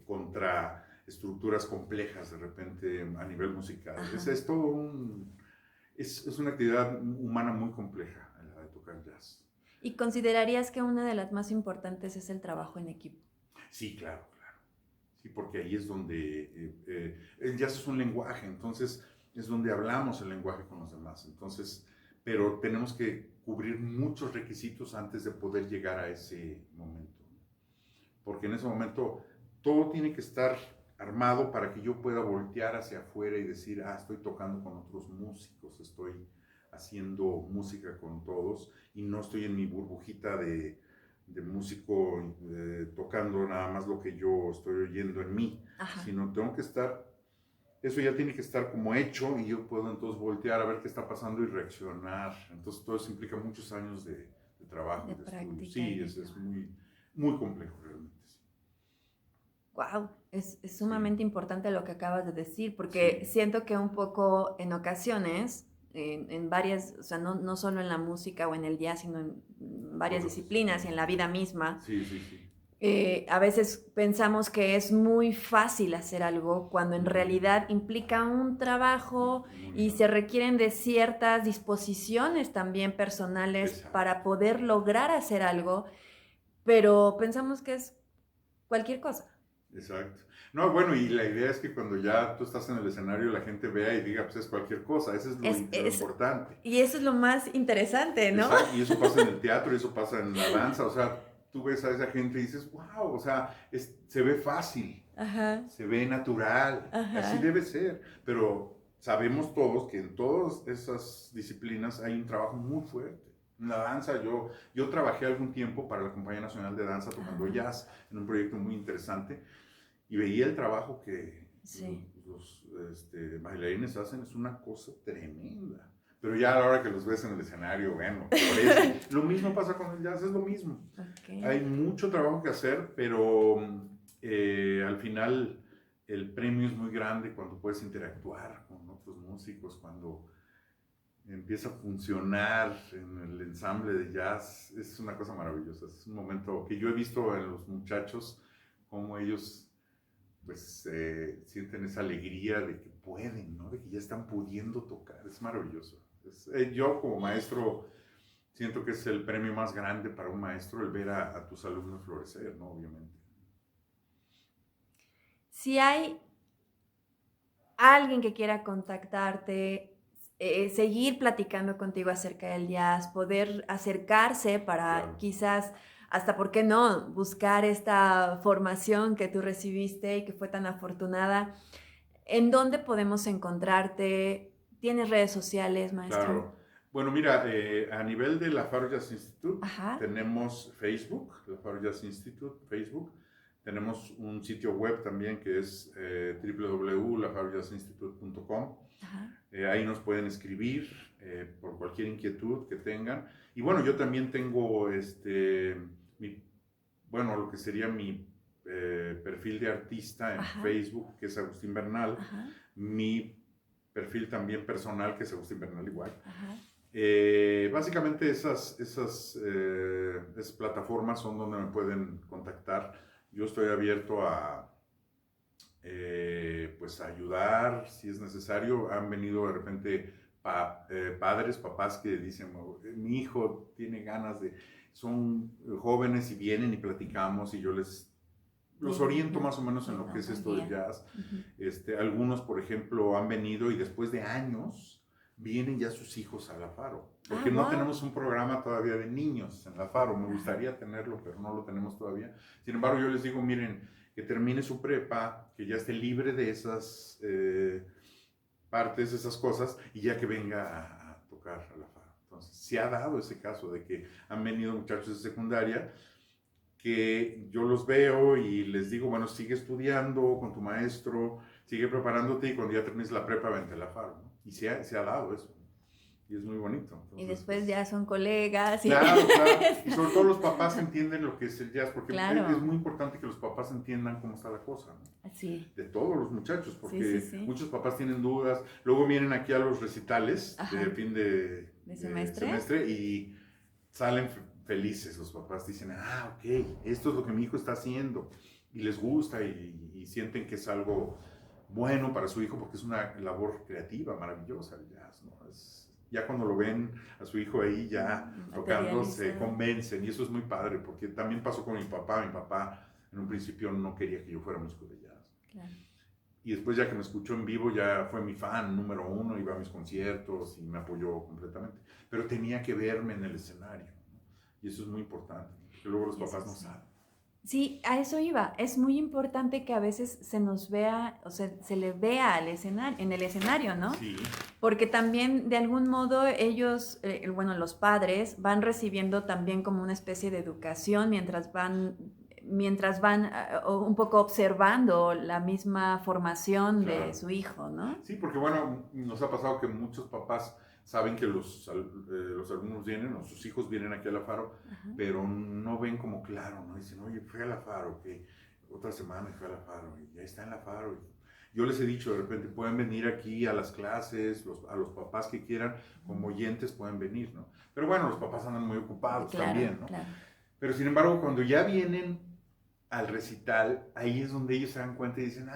contra estructuras complejas de repente a nivel musical. Es todo es una actividad humana muy compleja la de tocar jazz. ¿Y considerarías que una de las más importantes es el trabajo en equipo? Sí, claro. Sí, porque ahí es donde el jazz es un lenguaje, entonces es donde hablamos el lenguaje con los demás. Entonces, pero tenemos que cubrir muchos requisitos antes de poder llegar a ese momento. Porque en ese momento todo tiene que estar armado para que yo pueda voltear hacia afuera y decir, estoy tocando con otros músicos, estoy haciendo música con todos y no estoy en mi burbujita de músico tocando nada más lo que yo estoy oyendo en mí, sino tengo que estar, eso ya tiene que estar como hecho y yo puedo entonces voltear a ver qué está pasando y reaccionar. Entonces todo eso implica muchos años de trabajo, de estudio. Sí, es muy, muy complejo realmente. Wow, es sumamente importante lo que acabas de decir, porque siento que un poco en ocasiones, en varias, o sea, no solo en la música o en el jazz, sino en varias disciplinas y en la vida misma, a veces pensamos que es muy fácil hacer algo cuando en realidad implica un trabajo y se requieren de ciertas disposiciones también personales para poder lograr hacer algo, pero pensamos que es cualquier cosa. Exacto. No, bueno, y la idea es que cuando ya tú estás en el escenario la gente vea y diga, pues es cualquier cosa, eso es lo importante. Y eso es lo más interesante, ¿no? Exacto, y eso pasa en el teatro, y eso pasa en la danza, o sea, tú ves a esa gente y dices, wow, o sea, se ve fácil, se ve natural, así debe ser, pero sabemos todos que en todas esas disciplinas hay un trabajo muy fuerte. En la danza, yo trabajé algún tiempo para la Compañía Nacional de Danza tocando jazz en un proyecto muy interesante y veía el trabajo que los bailarines hacen, es una cosa tremenda. Pero ya a la hora que los ves en el escenario, bueno, lo mismo pasa con el jazz, es lo mismo. Hay mucho trabajo que hacer, pero al final el premio es muy grande cuando puedes interactuar con otros músicos, cuando empieza a funcionar en el ensamble de jazz, es una cosa maravillosa. Es un momento que yo he visto en los muchachos, cómo ellos pues sienten esa alegría de que pueden, ¿no? De que ya están pudiendo tocar, es maravilloso. Yo como maestro siento que es el premio más grande para un maestro el ver a tus alumnos florecer, ¿no? Obviamente. Si hay alguien que quiera contactarte, seguir platicando contigo acerca del jazz, poder acercarse para quizás, hasta por qué no, buscar esta formación que tú recibiste y que fue tan afortunada, ¿en dónde podemos encontrarte? ¿Tienes redes sociales, maestro? Claro. Bueno, mira, a nivel de la Faro Jazz Institute, tenemos Facebook, la Faro Jazz Institute, Facebook. Tenemos un sitio web también que es www.lafarojazzinstitute.com. Ahí nos pueden escribir por cualquier inquietud que tengan. Y bueno, yo también tengo lo que sería mi perfil de artista en Facebook, que es Agustín Bernal. Mi perfil también personal, que es Agustín Bernal igual. Básicamente esas plataformas son donde me pueden contactar. Yo estoy abierto a pues a ayudar si es necesario. Han venido de repente papás que dicen, mi hijo tiene ganas son jóvenes y vienen y platicamos y yo los oriento más o menos en lo que es esto del jazz. Algunos, por ejemplo, han venido y después de años vienen ya sus hijos a la Faro, porque no tenemos un programa todavía de niños en la Faro. Me gustaría tenerlo, pero no lo tenemos todavía. Sin embargo, yo les digo, miren, que termine su prepa, que ya esté libre de esas partes, esas cosas, y ya que venga a tocar a la Faro. Entonces, se ha dado ese caso de que han venido muchachos de secundaria que yo los veo y les digo, bueno, sigue estudiando con tu maestro, sigue preparándote y cuando ya termines la prepa, vente a la Faro, ¿no? Y se ha dado eso. Y es muy bonito. Entonces, y después ya son colegas. Claro. Y sobre todo los papás entienden lo que es el jazz, porque es muy importante que los papás entiendan cómo está la cosa, ¿no? Así. De todos los muchachos, porque muchos papás tienen dudas. Luego vienen aquí a los recitales de fin de semestre y salen felices los papás. Dicen, ok, esto es lo que mi hijo está haciendo. Y les gusta y sienten que es algo bueno para su hijo, porque es una labor creativa maravillosa el jazz, ¿no? Ya cuando lo ven a su hijo ahí ya tocando, se convencen, y eso es muy padre, porque también pasó con mi papá. Mi papá en un principio no quería que yo fuera músico de jazz. Y después ya que me escuchó en vivo, ya fue mi fan número uno, iba a mis conciertos y me apoyó completamente. Pero tenía que verme en el escenario, ¿no? Y eso es muy importante, porque luego los papás no saben. Sí, a eso iba. Es muy importante que a veces se nos vea, o sea, se le vea al escenario, en el escenario, ¿no? Sí. Porque también de algún modo ellos, bueno, los padres van recibiendo también como una especie de educación mientras van un poco observando la misma formación Claro. de su hijo, ¿no? Sí, porque bueno, nos ha pasado que muchos papás saben que los alumnos vienen o sus hijos vienen aquí a la Faro, Ajá. pero no ven como claro, ¿no? Dicen, oye, fui a la Faro, que otra semana fui a la Faro y ya está en la Faro. Yo les he dicho, de repente pueden venir aquí a las clases, a los papás que quieran, como oyentes pueden venir, ¿no? Pero bueno, los papás andan muy ocupados también, ¿no? Claro. Pero sin embargo, cuando ya vienen al recital, ahí es donde ellos se dan cuenta y dicen,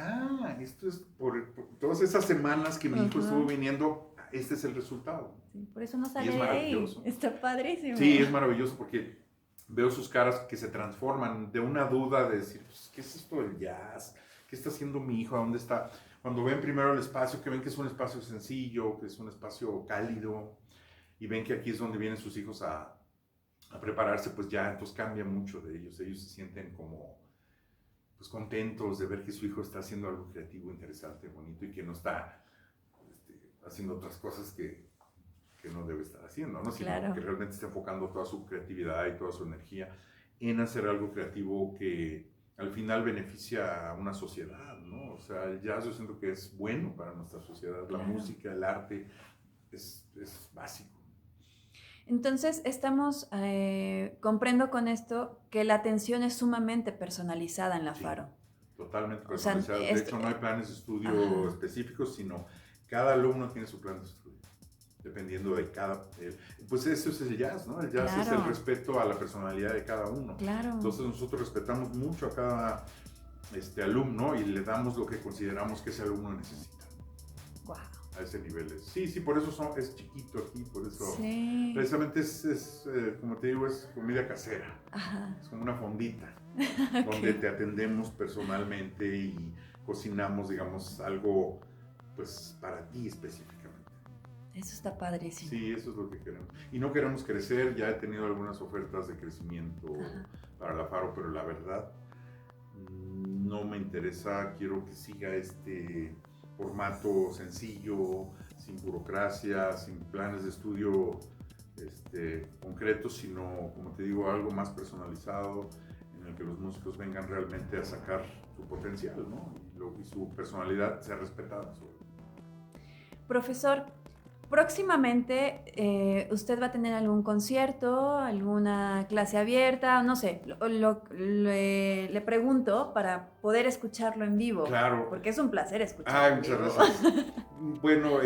esto es por todas esas semanas que mi hijo estuvo viniendo, este es el resultado. Sí, por eso no Y sale es maravilloso. ahí. Está padrísimo. Sí, es maravilloso porque veo sus caras que se transforman de una duda de decir, pues, ¿qué es esto del jazz? ¿Qué está haciendo mi hijo? ¿A dónde está? Cuando ven primero el espacio, que ven que es un espacio sencillo, que es un espacio cálido, y ven que aquí es donde vienen sus hijos a prepararse, pues ya, entonces cambia mucho de ellos. Ellos se sienten como pues contentos de ver que su hijo está haciendo algo creativo, interesante, bonito y que no está haciendo otras cosas que no debe estar haciendo, ¿no? Sino que realmente está enfocando toda su creatividad y toda su energía en hacer algo creativo que al final beneficia a una sociedad, ¿no? O sea, el jazz yo siento que es bueno para nuestra sociedad, la música, el arte es básico. Entonces, comprendo con esto que la atención es sumamente personalizada en la Faro. Totalmente personalizada. De hecho, no hay planes de estudio específicos, sino cada alumno tiene su plan de estudio, dependiendo de pues eso es el jazz, ¿no? El jazz es el respeto a la personalidad de cada uno. Claro. Entonces nosotros respetamos mucho a cada alumno y le damos lo que consideramos que ese alumno necesita. Wow. A ese nivel. Sí, por eso es chiquito aquí, por eso. Sí. Precisamente como te digo, es comida casera. Ajá. Es como una fondita, donde te atendemos personalmente y cocinamos, digamos, algo, pues, para ti específicamente. Eso está padrísimo. Sí, eso es lo que queremos. Y no queremos crecer, ya he tenido algunas ofertas de crecimiento para la Faro, pero la verdad, no me interesa, quiero que siga este formato sencillo, sin burocracia, sin planes de estudio concretos, sino, como te digo, algo más personalizado en el que los músicos vengan realmente a sacar su potencial, ¿no? Y su personalidad sea respetada. Profesor, próximamente usted va a tener algún concierto, alguna clase abierta, no sé, le pregunto para poder escucharlo en vivo. Claro. Porque es un placer escucharlo. Muchas gracias. Bueno,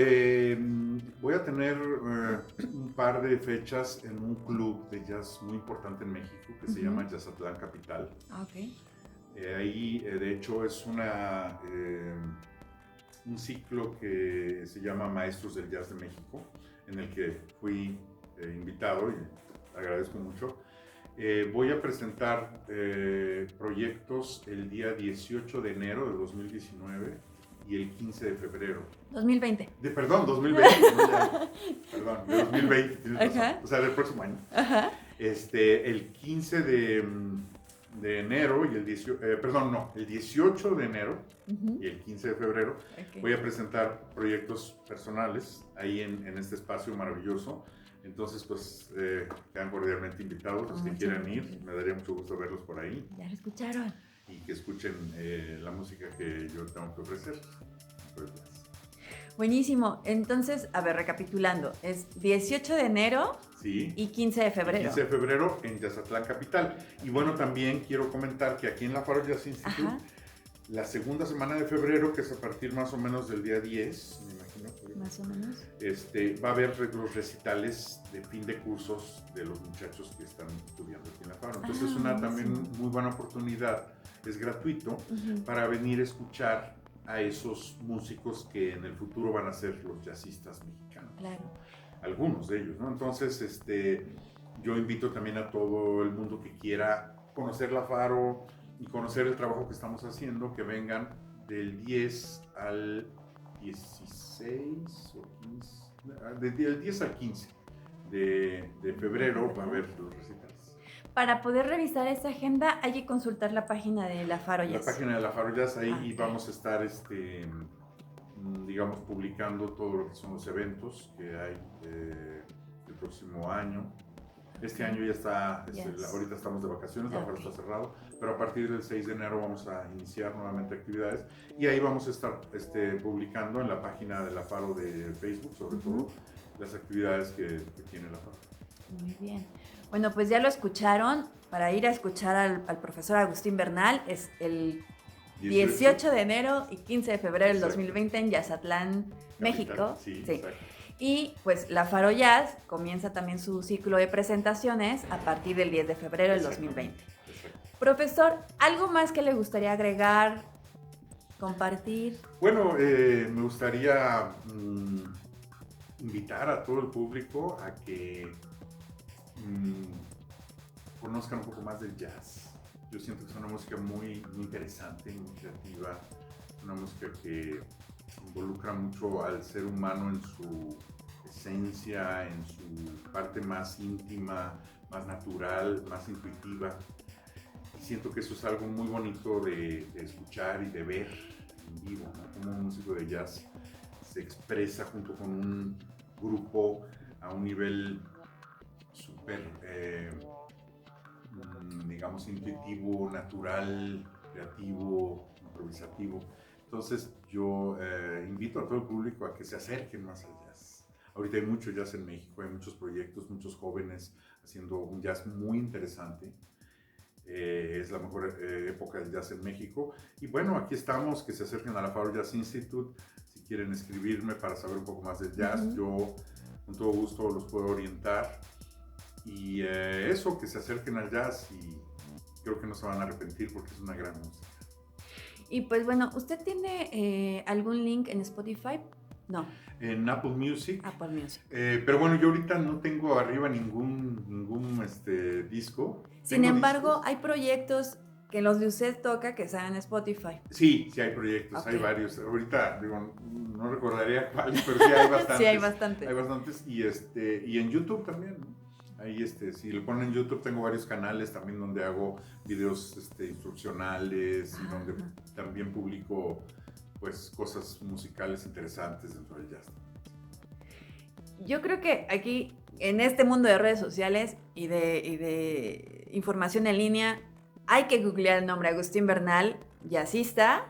voy a tener un par de fechas en un club de jazz muy importante en México que se llama Jazzatlán Capital. Okay. Ahí, de hecho, es un ciclo que se llama Maestros del Jazz de México, en el que fui invitado y agradezco mucho. Voy a presentar proyectos el día 18 de enero de 2019 y el 15 de febrero. 2020. Perdón, 2020. Perdón, de 2020, tienes razón. O sea, del próximo año. Ajá. El 15 de enero y el 18 de enero y el 15 de febrero voy a presentar proyectos personales ahí en este espacio maravilloso. Entonces, pues, quedan cordialmente invitados los que quieran ir. Me daría mucho gusto verlos por ahí. Ya lo escucharon. Y que escuchen la música que yo tengo que ofrecer. Pues, buenísimo. Entonces, a ver, recapitulando, es 18 de enero y 15 de febrero. 15 de febrero en Jazzatlán Capital. Y bueno, también quiero comentar que aquí en la Faro Jazz Institute, la segunda semana de febrero, que es a partir más o menos del día 10, me imagino. Más o menos. Va a haber los recitales de fin de cursos de los muchachos que están estudiando aquí en la Faro. Entonces es una también muy buena oportunidad, es gratuito, para venir a escuchar a esos músicos que en el futuro van a ser los jazzistas mexicanos. Claro. Algunos de ellos, ¿no? Entonces, yo invito también a todo el mundo que quiera conocer la Faro y conocer el trabajo que estamos haciendo, que vengan, del 10 al 16 o 15, del 10 al 15 de febrero va a haber los recitales. Para poder revisar esa agenda hay que consultar la página de la Faro Jazz. La página de la Faro Jazz, ahí Okay. vamos a estar, digamos, publicando todo lo que son los eventos que hay el próximo año. Este año ya está, ahorita estamos de vacaciones, la Faro está cerrado, pero a partir del 6 de enero vamos a iniciar nuevamente actividades y ahí vamos a estar publicando en la página de la Faro de Facebook, sobre todo, las actividades que tiene la Faro. Muy bien. Bueno, pues ya lo escucharon. Para ir a escuchar al profesor Agustín Bernal es el 18 de enero y 15 de febrero del 2020 en Yazatlán, México. Sí. Y pues la Faro Jazz comienza también su ciclo de presentaciones a partir del 10 de febrero del 2020. Exacto. Profesor, ¿algo más que le gustaría agregar, compartir? Bueno, me gustaría invitar a todo el público a que conozcan un poco más del jazz. Yo siento que es una música muy interesante, muy creativa, una música que involucra mucho al ser humano en su esencia, en su parte más íntima, más natural, más intuitiva. Y siento que eso es algo muy bonito de escuchar y de ver en vivo, ¿no? Como un músico de jazz se expresa junto con un grupo a un nivel súper, digamos, intuitivo, natural, creativo, improvisativo. Entonces yo invito a todo el público a que se acerquen más al jazz. Ahorita hay mucho jazz en México, hay muchos proyectos, muchos jóvenes haciendo un jazz muy interesante. Es la mejor época del jazz en México. Y bueno, aquí estamos, que se acerquen a la Faro Jazz Institute. Si quieren escribirme para saber un poco más del jazz, yo con todo gusto los puedo orientar. Y eso, que se acerquen al jazz y creo que no se van a arrepentir porque es una gran música. Y pues bueno, ¿usted tiene algún link en Spotify? No. En Apple Music. Apple Music. Pero bueno, yo ahorita no tengo arriba ningún disco. Sin embargo, hay proyectos que los de usted toca que están en Spotify. Sí, hay proyectos, hay varios. Ahorita, digo, no recordaría cuáles, pero sí hay bastantes. Sí, hay bastantes. Hay bastantes y en YouTube también. Ahí, si le ponen en YouTube, tengo varios canales también donde hago videos instruccionales y donde también publico pues cosas musicales interesantes dentro del jazz. Yo creo que aquí, en este mundo de redes sociales y de información en línea, hay que googlear el nombre Agustín Bernal, jazzista,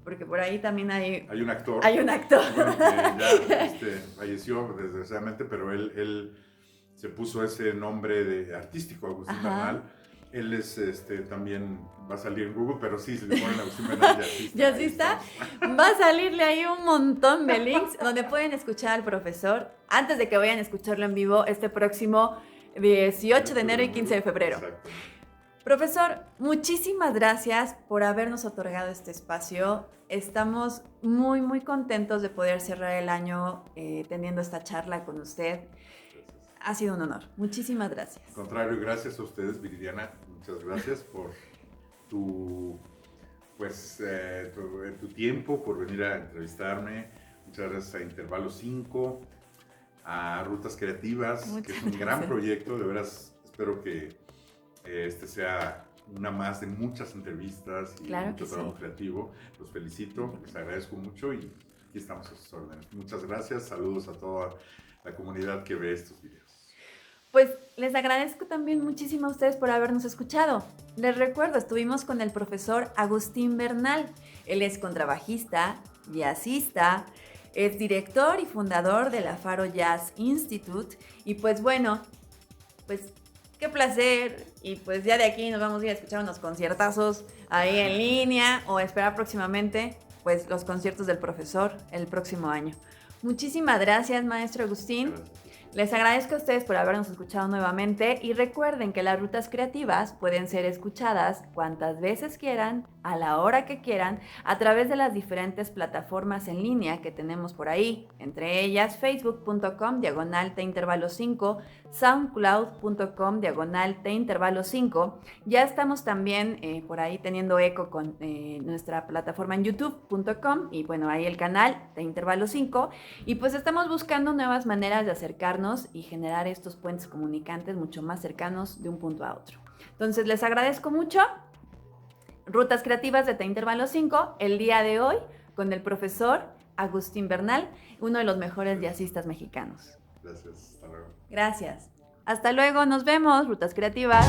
porque por ahí también hay un actor. Hay un actor. Bueno, que ya falleció desgraciadamente, pero él se puso ese nombre de artístico, Agustín Bernal. Él es también va a salir en Google, pero sí, se le ponen Agustín Bernal jazzista. ¿Jazzista? Va a salirle ahí un montón de links donde pueden escuchar al profesor antes de que vayan a escucharlo en vivo este próximo 18 de enero y 15 de febrero. Exacto. Profesor, muchísimas gracias por habernos otorgado este espacio. Estamos muy, muy contentos de poder cerrar el año teniendo esta charla con usted. Ha sido un honor. Muchísimas gracias. Al contrario, gracias a ustedes, Viridiana. Muchas gracias por tu tiempo, por venir a entrevistarme. Muchas gracias a Intervalo 5, a Rutas Creativas, que es un gran proyecto. De veras, espero que sea una más de muchas entrevistas y mucho trabajo creativo. Los felicito, les agradezco mucho y aquí estamos a sus órdenes. Muchas gracias. Saludos a toda la comunidad que ve estos videos. Pues les agradezco también muchísimo a ustedes por habernos escuchado. Les recuerdo, estuvimos con el profesor Agustín Bernal. Él es contrabajista, jazzista, es director y fundador de la Faro Jazz Institute. Y pues bueno, pues qué placer. Y pues ya de aquí nos vamos a ir a escuchar unos conciertazos ahí en línea o esperar próximamente pues los conciertos del profesor el próximo año. Muchísimas gracias, maestro Agustín. Gracias. Les agradezco a ustedes por habernos escuchado nuevamente y recuerden que las rutas creativas pueden ser escuchadas cuantas veces quieran, a la hora que quieran, a través de las diferentes plataformas en línea que tenemos por ahí, entre ellas facebook.com/T5, soundcloud.com/T5. Ya estamos también por ahí teniendo eco con nuestra plataforma en youtube.com y bueno, ahí el canal T5 y pues estamos buscando nuevas maneras de acercarnos y generar estos puentes comunicantes mucho más cercanos de un punto a otro. Entonces les agradezco mucho. Rutas Creativas de T5 el día de hoy con el profesor Agustín Bernal, uno de los mejores jazzistas mexicanos. Gracias, hasta luego. Gracias. Hasta luego, nos vemos, Rutas Creativas.